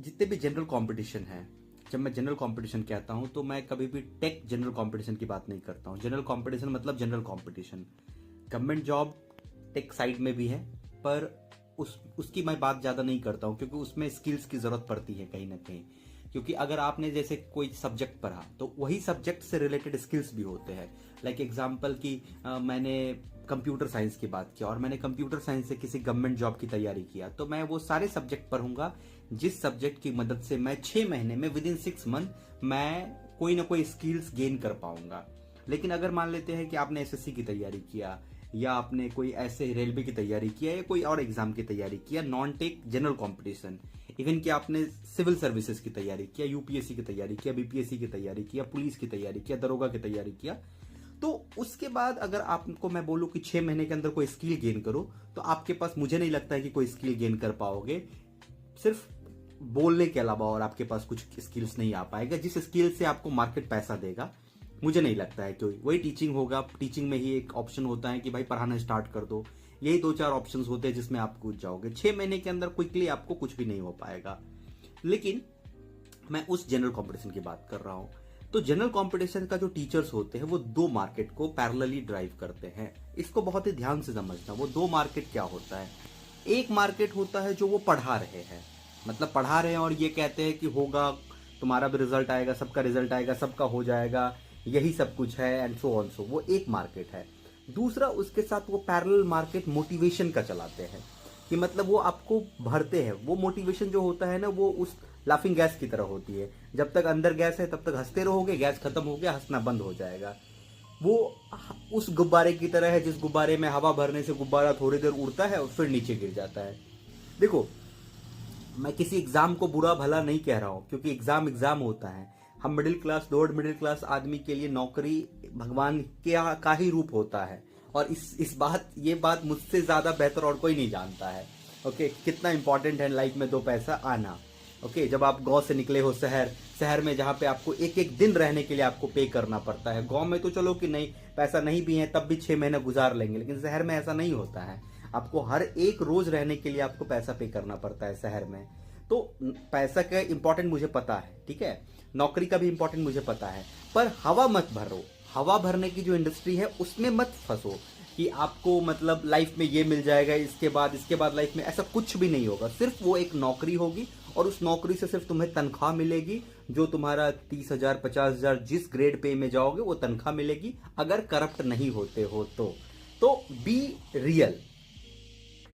जितने भी general competition है, जब मैं जनरल कंपटीशन कहता हूं तो मैं कभी भी टेक जनरल कंपटीशन की बात नहीं करता हूं। जनरल कंपटीशन मतलब general competition. Government job tech side में भी है, पर उसकी मैं बात ज़्यादा नहीं करता हूं, क्योंकि उसमें स्किल्स की ज़रूरत पड़ती है कहीं ना कहीं। क्योंकि अगर आपने जैसे कोई सब्जेक्ट पढ़ा तो वही सब्जेक्ट से रिलेटेड स्किल्स भी होते हैं। लाइक एग्जांपल की मैंने कंप्यूटर साइंस की बात किया और मैंने कंप्यूटर साइंस से किसी गवर्नमेंट जॉब की तैयारी किया, तो मैं वो सारे सब्जेक्ट पढ़ूंगा जिस सब्जेक्ट की मदद से मैं 6 महीने में विद इन 6 मंथ मैं कोई ना कोई स्किल्स गेन कर पाऊंगा। लेकिन अगर मान लेते हैं कि आपने एसएससी की तैयारी किया या आपने कोई ऐसे रेलवे की तैयारी किया या कोई और एग्जाम की तैयारी किया, non tech general competition, even कि आपने सिविल सर्विसेज की तैयारी किया, यूपीएससी की तैयारी किया, बीपीएससी की तैयारी किया, पुलिस की तैयारी किया, दरोगा की तैयारी किया, तो उसके बाद अगर आपको मैं बोलूं कि 6 महीने के अंदर कोई स्किल गेन करो, तो आपके पास मुझे नहीं लगता है कि कोई स्किल गेन कर पाओगे। सिर्फ बोलने के अलावा और आपके पास कुछ स्किल्स नहीं आ पाएगा जिस स्किल से आपको मार्केट पैसा देगा। मुझे नहीं लगता है कि वही टीचिंग होगा। टीचिंग में ही एक ऑप्शन होता है कि भाई पढ़ाना स्टार्ट कर दो। यही 2-4 ऑप्शंस होते हैं जिसमें आप कूद जाओगे। 6 महीने के अंदर क्विकली आपको कुछ भी नहीं हो पाएगा। लेकिन मैं उस जनरल कंपटीशन की बात कर रहा हूं। तो जनरल कंपटीशन का जो टीचर्स होते हैं वो 2 मार्केट को पैरेलली ड्राइव करते हैं। इसको बहुत ही ध्यान से समझना। वो 2 मार्केट क्या होता है? एक मार्केट होता है जो वो पढ़ा रहे हैं, मतलब पढ़ा रहे हैं और ये कहते हैं कि होगा, तुम्हारा भी रिजल्ट आएगा, सबका रिजल्ट आएगा, सबका हो जाएगा, यही सब कुछ है एंड सो ऑन सो। वो एक मार्केट है। दूसरा उसके साथ वो पैरेलल मार्केट मोटिवेशन का चलाते हैं, कि मतलब वो आपको भरते हैं। वो मोटिवेशन जो होता है ना, वो उस लाफिंग गैस की तरह होती है। जब तक अंदर गैस है तब तक हंसते रहोगे, गैस खत्म हो गया हंसना बंद हो जाएगा। वो उस गुब्बारे की तरह है जिस गुब्बारे में हवा भरने से गुब्बारा थोड़ी देर उड़ता है और फिर नीचे गिर जाता है। देखो, मैं किसी एग्जाम को बुरा भला नहीं कह रहा हूं, क्योंकि एग्जाम एग्जाम होता है। हम middle class, lower middle class आदमी के लिए नौकरी भगवान का ही रूप होता है। और ये बात मुझसे ज्यादा बेहतर और कोई नहीं जानता है। ओके, कितना इंपॉर्टेंट है लाइफ में 2 पैसा आना। ओके, जब आप गांव से निकले हो शहर में, जहां पे आपको एक एक दिन रहने के लिए आपको पे करना पड़ता है। गांव में तो चलो कि नहीं, पैसा नहीं भी है तब भी 6 महीने गुजार लेंगे, लेकिन शहर में ऐसा नहीं होता है। आपको हर एक रोज रहने के लिए आपको पैसा पे करना पड़ता है शहर में। तो पैसा का इंपॉर्टेंट मुझे पता है, ठीक है, नौकरी का भी इंपॉर्टेंट मुझे पता है, पर हवा मत भरो। हवा भरने की जो इंडस्ट्री है उसमें मत फंसो कि आपको मतलब लाइफ में ये मिल जाएगा, इसके बाद लाइफ में ऐसा कुछ भी नहीं होगा। सिर्फ वो एक नौकरी होगी और उस नौकरी से सिर्फ तुम्हें तनख्वाह मिलेगी, जो तुम्हारा 30,000 50,000 जिस ग्रेड पे में जाओगे वो तनख्वाह मिलेगी, अगर करप्ट नहीं होते हो तो बी रियल।